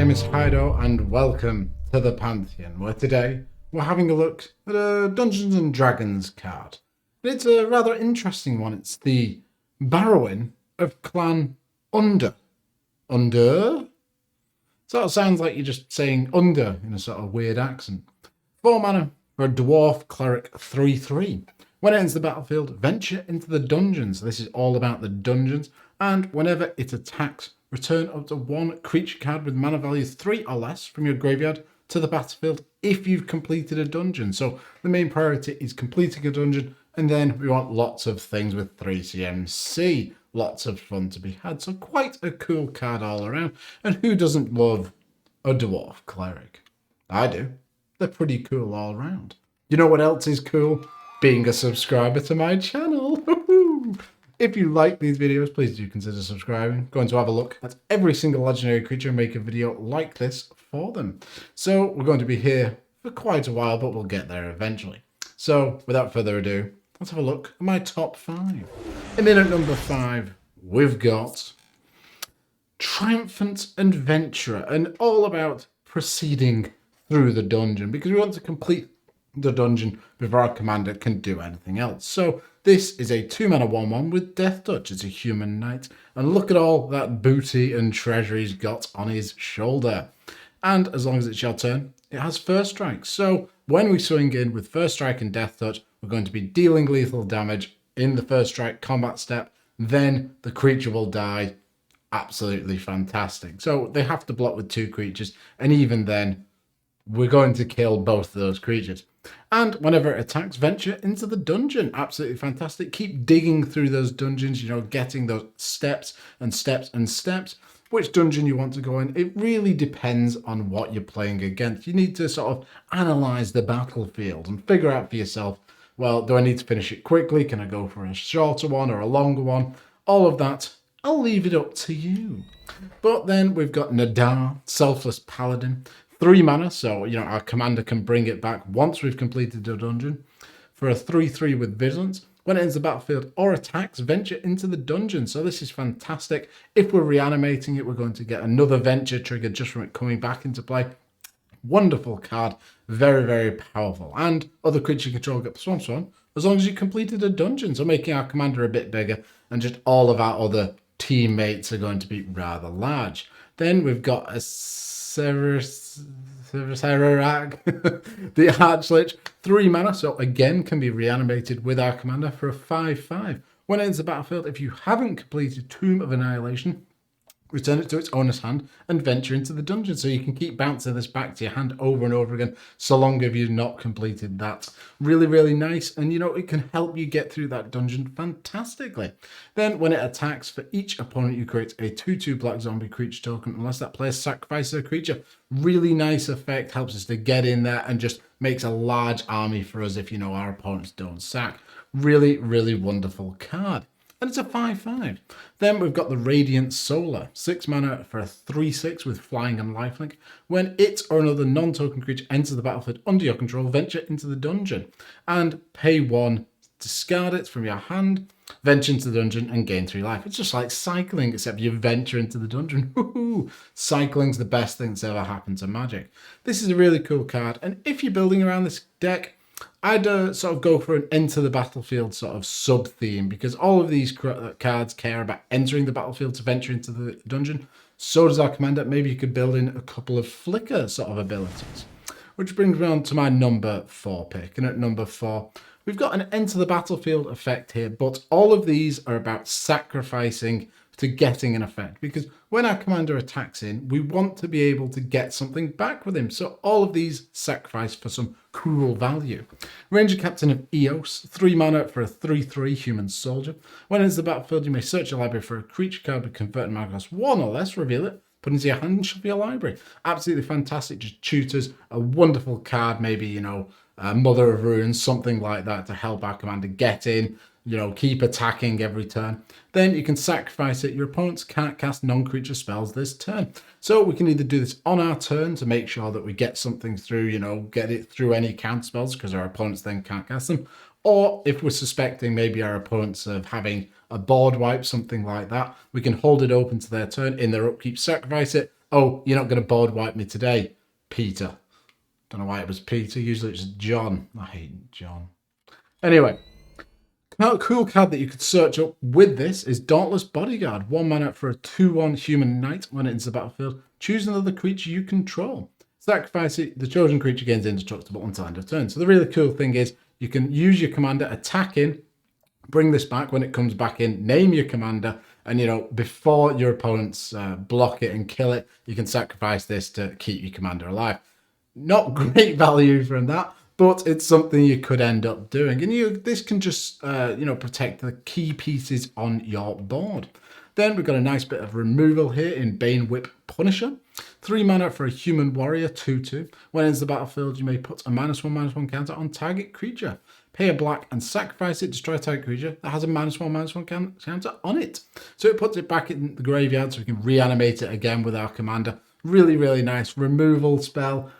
name is Hido and welcome to the Pantheon, where today we're having a look at a Dungeons and Dragons card. And it's a rather interesting one. It's the Barrowin of Clan Undurr. Undurr? Sort of sounds like you're just saying under in a sort of weird accent. 4 mana for a Dwarf Cleric 3/3. When it enters the battlefield, venture into the dungeons. This is all about the dungeons. And whenever it attacks, return up to 1 creature card with mana value 3 or less from your graveyard to the battlefield if you've completed a dungeon. So the main priority is completing a dungeon, and then we want lots of things with 3 CMC. Lots of fun to be had. So quite a cool card all around. And who doesn't love a Dwarf Cleric? I do. They're pretty cool all around. You know what else is cool? Being a subscriber to my channel. If you like these videos, please do consider subscribing. Going to have a look at every single legendary creature and make a video like this for them. So we're going to be here for quite a while, but we'll get there eventually. So without further ado, let's have a look at my top 5. And in at number 5, we've got Triumphant Adventurer, and all about proceeding through the dungeon because we want to complete the dungeon before our commander can do anything else. So this is a 2 mana 1/1 with Death Touch. It's a human knight, and look at all that booty and treasure he's got on his shoulder. And as long as it's your turn, it has first strike. So when we swing in with first strike and Death Touch, we're going to be dealing lethal damage in the first strike combat step. Then the creature will die. Absolutely fantastic. So they have to block with 2 creatures, and even then, we're going to kill both of those creatures. And whenever it attacks, venture into the dungeon. Absolutely fantastic. Keep digging through those dungeons, getting those steps and steps and steps. Which dungeon you want to go in, it really depends on what you're playing against. You need to sort of analyze the battlefield and figure out for yourself, well, do I need to finish it quickly? Can I go for a shorter one or a longer one? All of that, I'll leave it up to you. But then we've got Undurr, Selfless Paladin. 3 mana, so our commander can bring it back once we've completed the dungeon. For a 3/3 with Vigilance, when it enters the battlefield or attacks, venture into the dungeon. So this is fantastic. If we're reanimating it, we're going to get another venture trigger just from it coming back into play. Wonderful card, very, very powerful. And other creature control get +1/+1 as long as you completed a dungeon. So making our commander a bit bigger, and just all of our other teammates are going to be rather large. Then we've got a Severak, the Archlich, 3 mana, so again can be reanimated with our commander for a 5/5. When it enters the battlefield, if you haven't completed Tomb of Annihilation, return it to its owner's hand and venture into the dungeon. So you can keep bouncing this back to your hand over and over again, so long as you've not completed that. Really, really nice. And it can help you get through that dungeon fantastically. Then when it attacks, for each opponent you create a 2/2 black zombie creature token, unless that player sacrifices a creature. Really nice effect, helps us to get in there and just makes a large army for us if our opponents don't sack. Really, really wonderful card. And it's a 5/5. Then we've got the Radiant Solar. 6 mana for a 3/6 with flying and lifelink. When it or another non-token creature enters the battlefield under your control, venture into the dungeon. And pay 1, discard it from your hand, venture into the dungeon, and gain 3 life. It's just like cycling, except you venture into the dungeon. Woohoo! Cycling's the best thing that's ever happened to Magic. This is a really cool card. And if you're building around this deck, I'd sort of go for an enter the battlefield sort of sub-theme, because all of these cards care about entering the battlefield to venture into the dungeon. So does our commander. Maybe you could build in a couple of flicker sort of abilities. Which brings me on to my number 4 pick. And at number 4, we've got an enter the battlefield effect here, but all of these are about sacrificing to getting an effect, because when our commander attacks in, we want to be able to get something back with him. So all of these sacrifice for some cool value. Ranger Captain of Eos, 3 mana for a 3/3 human soldier. When it's the battlefield, you may search your library for a creature card with converted mana cost 1 or less, reveal it, put it into your hand, and shuffle your library. Absolutely fantastic, just tutors, a wonderful card, maybe, Mother of Ruins, something like that to help our commander get in, keep attacking every turn. Then you can sacrifice it. Your opponents can't cast non-creature spells this turn. So we can either do this on our turn to make sure that we get something through, get it through any counter spells because our opponents then can't cast them. Or if we're suspecting maybe our opponents of having a board wipe, something like that, we can hold it open to their turn, in their upkeep, sacrifice it, Oh, you're not going to board wipe me today, Peter. Don't know why it was Peter. Usually it's John. I hate John. Anyway, a cool card that you could search up with this is Dauntless Bodyguard. 1 mana for a 2/1 human knight. When it enters the battlefield, choose another creature you control. Sacrifice it. The chosen creature gains indestructible until end of turn. So the really cool thing is you can use your commander, attack in, bring this back when it comes back in, name your commander, and before your opponents block it and kill it, you can sacrifice this to keep your commander alive. Not great value from that, but it's something you could end up doing. And this can just protect the key pieces on your board. Then we've got a nice bit of removal here in Bane Whip Punisher. 3 mana for a human warrior, 2/2. When it enters the battlefield, you may put a -1/-1 counter on target creature. Pay a black and sacrifice it, destroy a target creature that has a -1/-1 counter on it. So it puts it back in the graveyard so we can reanimate it again with our commander. Really, really nice removal spell.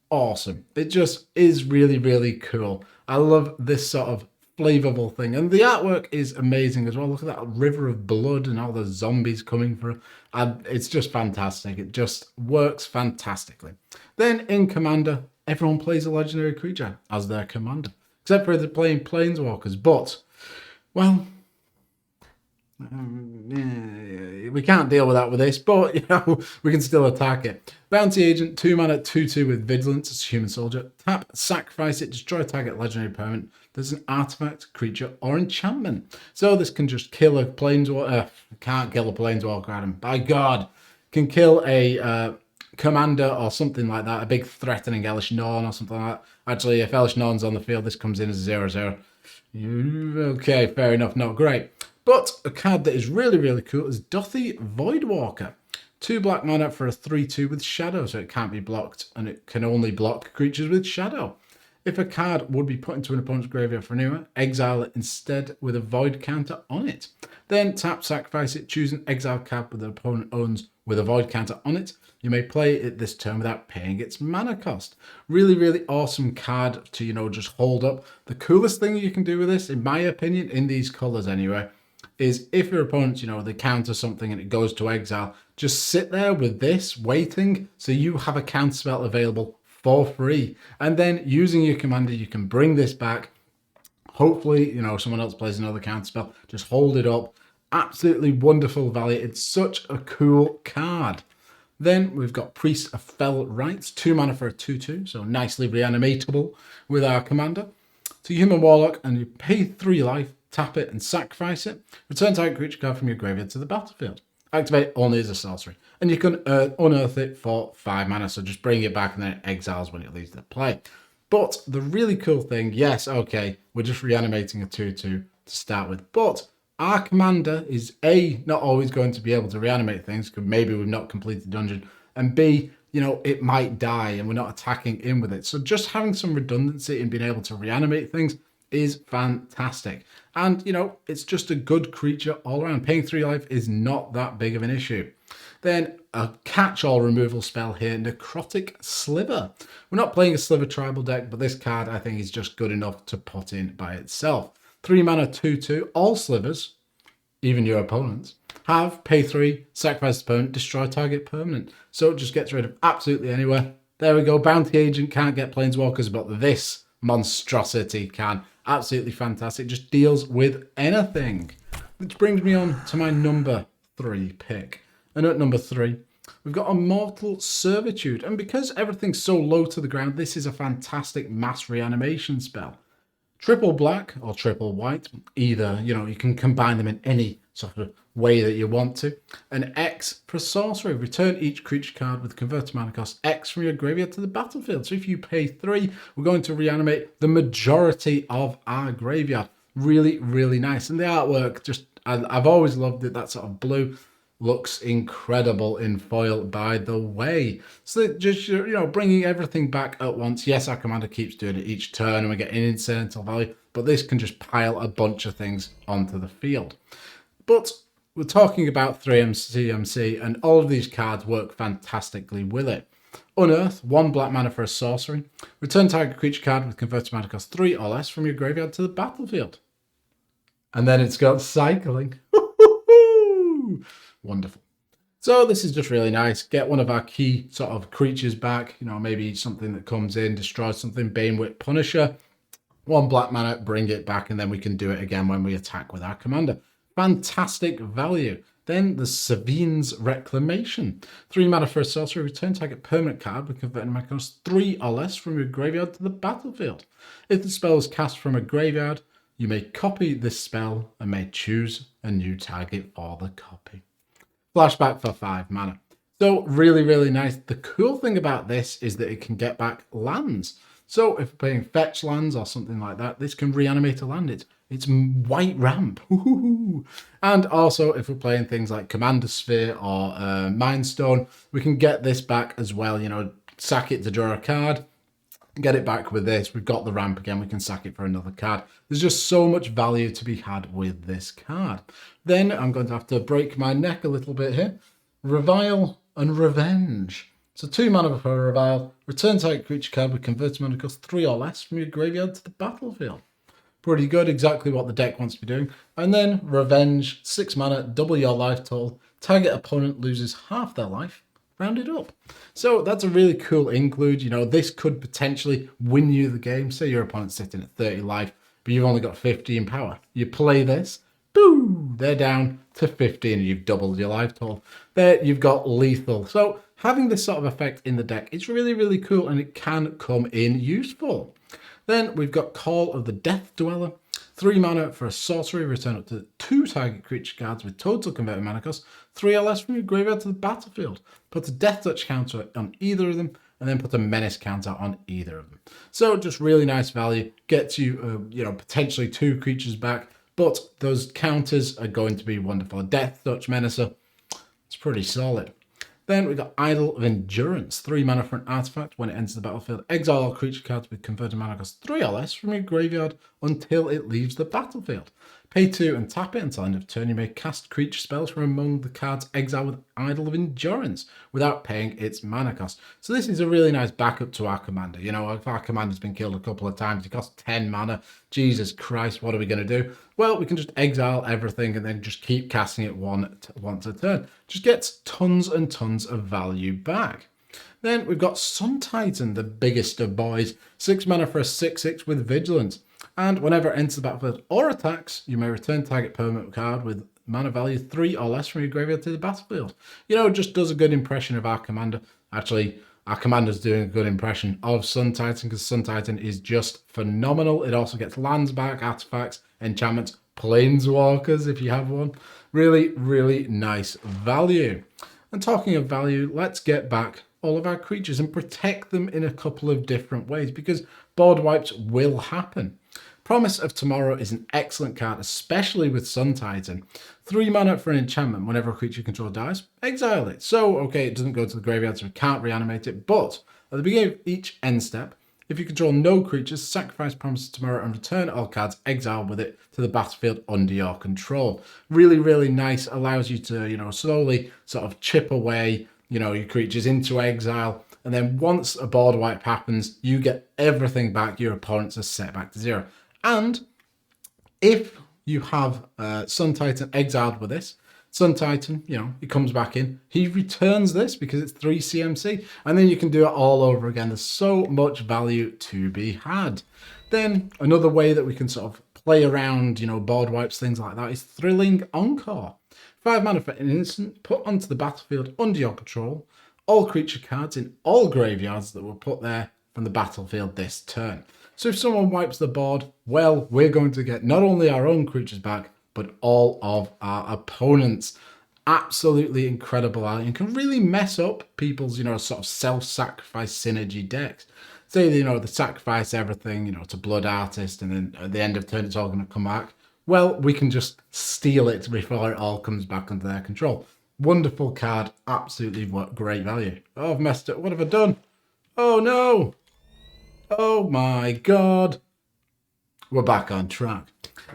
Awesome. It just is really, really cool. I love this sort of flavorful thing. And the artwork is amazing as well. Look at that river of blood and all the zombies coming through. And it's just fantastic. It just works fantastically. Then in Commander, everyone plays a legendary creature as their commander. Except for they're playing Planeswalkers. But, well, we can't deal with that with this, but we can still attack it. Bounty Agent, 2 mana, 2/2 with Vigilance. It's a human soldier. Tap, sacrifice it, destroy target legendary permanent. There's an artifact, creature, or enchantment. So this can just kill a Planeswalker. Can't kill a Planeswalker, Adam. By God. Can kill a commander or something like that. A big threatening Elish Norn or something like that. Actually, if Elish Norn's on the field, this comes in as 0/0. Okay, fair enough. Not great. But a card that is really, really cool is Dothy Voidwalker. 2 black mana for a 3/2 with Shadow, so it can't be blocked, and it can only block creatures with Shadow. If a card would be put into an opponent's graveyard for an hour, exile it instead with a Void counter on it. Then tap, sacrifice it, choose an exile card that the opponent owns with a Void counter on it. You may play it this turn without paying its mana cost. Really, really awesome card to, just hold up. The coolest thing you can do with this, in my opinion, in these colors anyway, is if your opponent, they counter something and it goes to exile, just sit there with this waiting so you have a counter spell available for free. And then using your commander, you can bring this back. Hopefully, someone else plays another counter spell. Just hold it up. Absolutely wonderful value. It's such a cool card. Then we've got Priest of Fell Rites, 2 mana for a 2/2, so nicely reanimatable with our commander. To Human Warlock, and you pay 3 life, tap it and sacrifice it. Return target creature card from your graveyard to the battlefield. Activate only as a sorcery. And you can unearth it for 5 mana, so just bring it back and then it exiles when it leaves the play. But the really cool thing, yes, okay, we're just reanimating a 2/2 to start with, but our commander is A, not always going to be able to reanimate things because maybe we've not completed the dungeon, and B, it might die and we're not attacking in with it. So just having some redundancy and being able to reanimate things is fantastic. And, it's just a good creature all around. Paying 3 life is not that big of an issue. Then a catch-all removal spell here, Necrotic Sliver. We're not playing a Sliver tribal deck, but this card I think is just good enough to put in by itself. 3 mana, 2/2. All slivers, even your opponents, have pay 3, sacrifice opponent, destroy target permanent. So it just gets rid of absolutely anywhere. There we go. Bounty Agent can't get Planeswalkers, but this monstrosity can. Absolutely fantastic. Just deals with anything. Which brings me on to my number 3 pick. And at number 3, we've got Immortal Servitude. And because everything's so low to the ground, this is a fantastic mass reanimation spell. Triple black or triple white, either, you can combine them in any sort of way that you want to. An X for sorcery. Return each creature card with converted mana cost X from your graveyard to the battlefield. So if you pay 3, we're going to reanimate the majority of our graveyard. Really, really nice. And the artwork, I've always loved it. That sort of blue looks incredible in foil, by the way. So just, bringing everything back at once. Yes, our commander keeps doing it each turn and we get an incidental value, but this can just pile a bunch of things onto the field. But we're talking about 3MC, and all of these cards work fantastically with it. Unearth, 1 black mana for a sorcery. Return target creature card with converted mana cost 3 or less from your graveyard to the battlefield. And then it's got cycling. Wonderful. So this is just really nice. Get one of our key sort of creatures back, you know, maybe something that comes in, destroys something, Banewit Punisher. 1 black mana, bring it back, and then we can do it again when we attack with our commander. Fantastic value. Then the Savine's Reclamation. 3 mana for a sorcery, return target permanent card with converting mana cost 3 or less from your graveyard to the battlefield. If the spell is cast from a graveyard, you may copy this spell and may choose a new target for the copy. Flashback for 5 mana. So really, really nice. The cool thing about this is that it can get back lands. So if we're playing fetch lands or something like that, this can reanimate a land. It's white ramp. And also if we're playing things like Commander Sphere or Mind Stone, we can get this back as well. You know, sack it to draw a card, get it back with this. We've got the ramp again. We can sack it for another card. There's just so much value to be had with this card. Then I'm going to have to break my neck a little bit here. Revile and Revenge. So 2 mana for a Revile. Return target creature card with converted mana cost 3 or less from your graveyard to the battlefield. Pretty good, exactly what the deck wants to be doing. And then Revenge, 6 mana, double your life total. Target opponent loses half their life, rounded up. So that's a really cool include. You know, this could potentially win you the game. Say your opponent's sitting at 30 life, but you've only got 15 power. You play this, boom, they're down to 15 and you've doubled your life total. There you've got lethal. So having this sort of effect in the deck is really, really cool, and it can come in useful. Then we've got Call of the Death Dweller. 3 mana for a sorcery, return up to 2 target creature cards with total converted mana cost 3 or less from your graveyard to the battlefield. Put a Death Touch counter on either of them, and then put a Menace counter on either of them. So just really nice value. Gets you, you know, potentially 2 creatures back, but those counters are going to be wonderful. A Death Touch Menacer, it's pretty solid. Then we've got Idol of Endurance. 3 mana for an artifact. When it enters the battlefield, exile all creature cards with converted mana cost 3 or less from your graveyard until it leaves the battlefield. Pay 2 and tap it until end of turn. You may cast creature spells from among the cards exiled with Idol of Endurance without paying its mana cost. So this is a really nice backup to our commander. You know, if our commander's been killed a couple of times, it costs 10 mana. Jesus Christ, what are we going to do? Well, we can just exile everything and then just keep casting it once a turn. Just gets tons and tons of value back. Then we've got Sun Titan, the biggest of boys. 6 mana for a 6/6 with Vigilance. And whenever it enters the battlefield or attacks, you may return target permanent card with mana value 3 or less from your graveyard to the battlefield. You know, it just does a good impression of our commander. Actually, our commander's doing a good impression of Sun Titan because Sun Titan is just phenomenal. It also gets lands back, artifacts, enchantments, planeswalkers if you have one. Really, really nice value. And talking of value, let's get back all of our creatures and protect them in a couple of different ways because board wipes will happen. Promise of Tomorrow is an excellent card, especially with Sun Titan. 3 mana for an enchantment. Whenever a creature you control dies, exile it. So, okay, it doesn't go to the graveyard, so we can't reanimate it. But at the beginning of each end step, if you control no creatures, sacrifice Promise of Tomorrow and return all cards exiled with it to the battlefield under your control. Really, really nice. Allows you to, you know, slowly sort of chip away, you know, your creatures into exile. And then once a board wipe happens, you get everything back. Your opponents are set back to 0. And if you have Sun Titan exiled with this, Sun Titan, you know, he comes back in, he returns this because it's 3 CMC, and then you can do it all over again. There's so much value to be had. Then another way that we can sort of play around, you know, board wipes, things like that, is Thrilling Encore. 5 mana for an instant, put onto the battlefield under your control all creature cards in all graveyards that were put there from the battlefield this turn. So if someone wipes the board, well, we're going to get not only our own creatures back, but all of our opponents. Absolutely incredible value and can really mess up people's, you know, sort of self-sacrifice synergy decks. Say, you know, they sacrifice everything, you know, to Blood Artist, and then at the end of turn, it's all going to come back. Well, we can just steal it before it all comes back under their control. Wonderful card. Absolutely great value. Oh, I've messed up. What have I done? Oh, no. Oh my god. We're back on track.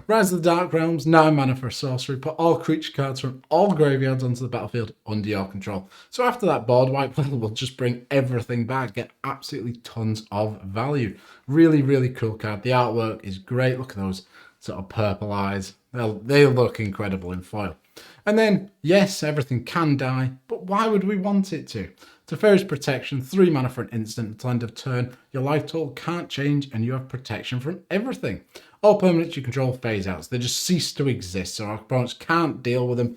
Rise of the Dark Realms, 9 mana for a sorcery. Put all creature cards from all graveyards onto the battlefield under your control. So after that board wipe, we'll just bring everything back. Get absolutely tons of value. Really, really cool card. The artwork is great. Look at those sort of purple eyes. They look incredible in foil. And then, yes, everything can die, but why would we want it to? Teferi's Protection, 3 mana for an instant until end of turn. Your life total can't change and you have protection from everything. All permanents you control phase outs. They just cease to exist, so our opponents can't deal with them.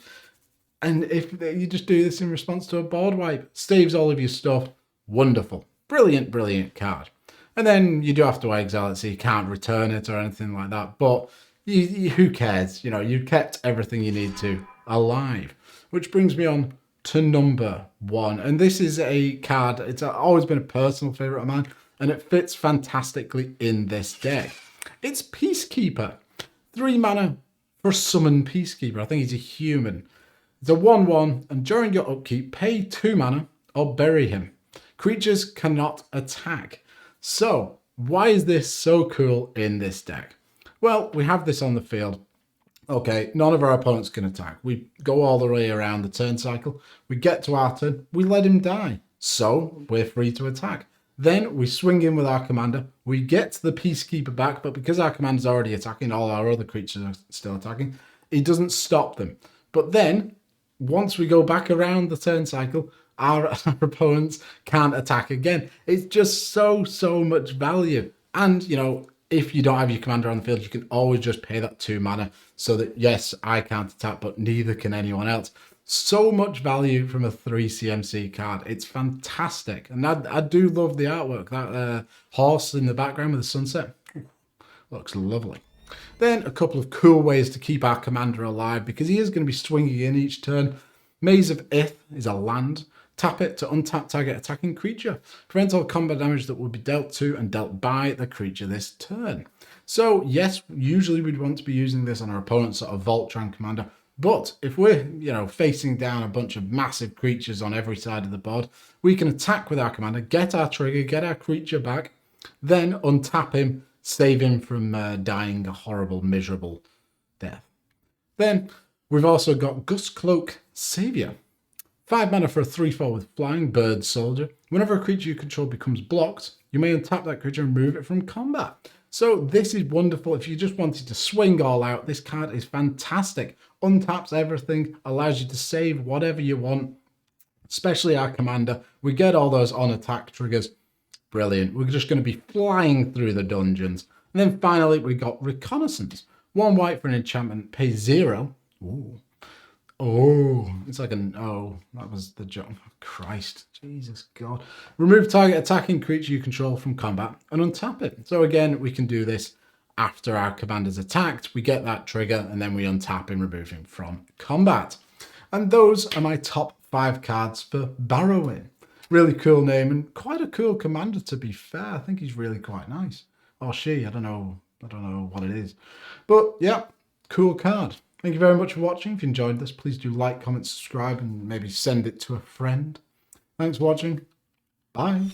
And if you just do this in response to a board wipe, saves all of your stuff. Wonderful. Brilliant, brilliant card. And then you do have to exile it, so you can't return it or anything like that. But who cares? You know, you kept everything you need to alive. Which brings me on to number 1. And this is a card, it's always been a personal favourite of mine, and it fits fantastically in this deck. It's Peacekeeper. 3 mana for Summon Peacekeeper. I think he's a human. It's a 1/1, and during your upkeep, pay 2 mana or bury him. Creatures cannot attack. So, why is this so cool in this deck? Well, we have this on the field. Okay, none of our opponents can attack. We go all the way around the turn cycle. We get to our turn, we let him die. So, we're free to attack. Then we swing in with our commander. We get the Peacekeeper back, but because our commander's already attacking, all our other creatures are still attacking, it doesn't stop them. But then, once we go back around the turn cycle, our opponents can't attack again. It's just so much value. And, you know, if you don't have your commander on the field, you can always just pay that 2 mana so that, yes, I can't attack, but neither can anyone else. So much value from a 3 CMC card. It's fantastic. And I do love the artwork. That horse in the background with the sunset looks lovely. Then a couple of cool ways to keep our commander alive, because he is going to be swinging in each turn. Maze of Ith is a land. Tap it to untap target attacking creature. Prevent all combat damage that will be dealt to and dealt by the creature this turn. So yes, usually we'd want to be using this on our opponent's sort of Voltron commander. But if we're, you know, facing down a bunch of massive creatures on every side of the board, we can attack with our commander, get our trigger, get our creature back, then untap him, save him from dying a horrible, miserable death. Then we've also got Gustcloak Savior. 5 mana for a 3/4 with flying bird soldier. Whenever a creature you control becomes blocked, you may untap that creature and remove it from combat. So this is wonderful. If you just wanted to swing all out, this card is fantastic. Untaps everything, allows you to save whatever you want, especially our commander. We get all those on attack triggers. Brilliant. We're just going to be flying through the dungeons. And then finally, we got Reconnaissance. 1 white for an enchantment, pay 0. Ooh. Oh, it's like an, oh, that was the joke. Oh, Christ, Jesus God. Remove target attacking creature you control from combat and untap it. So again, we can do this after our commander's attacked. We get that trigger and then we untap and remove him from combat. And those are my top 5 cards for Barrowin. Really cool name and quite a cool commander, to be fair. I think he's really quite nice. Or she, I don't know what it is. But yeah, cool card. Thank you very much for watching. If you enjoyed this, please do like, comment, subscribe, and maybe send it to a friend. Thanks for watching. Bye.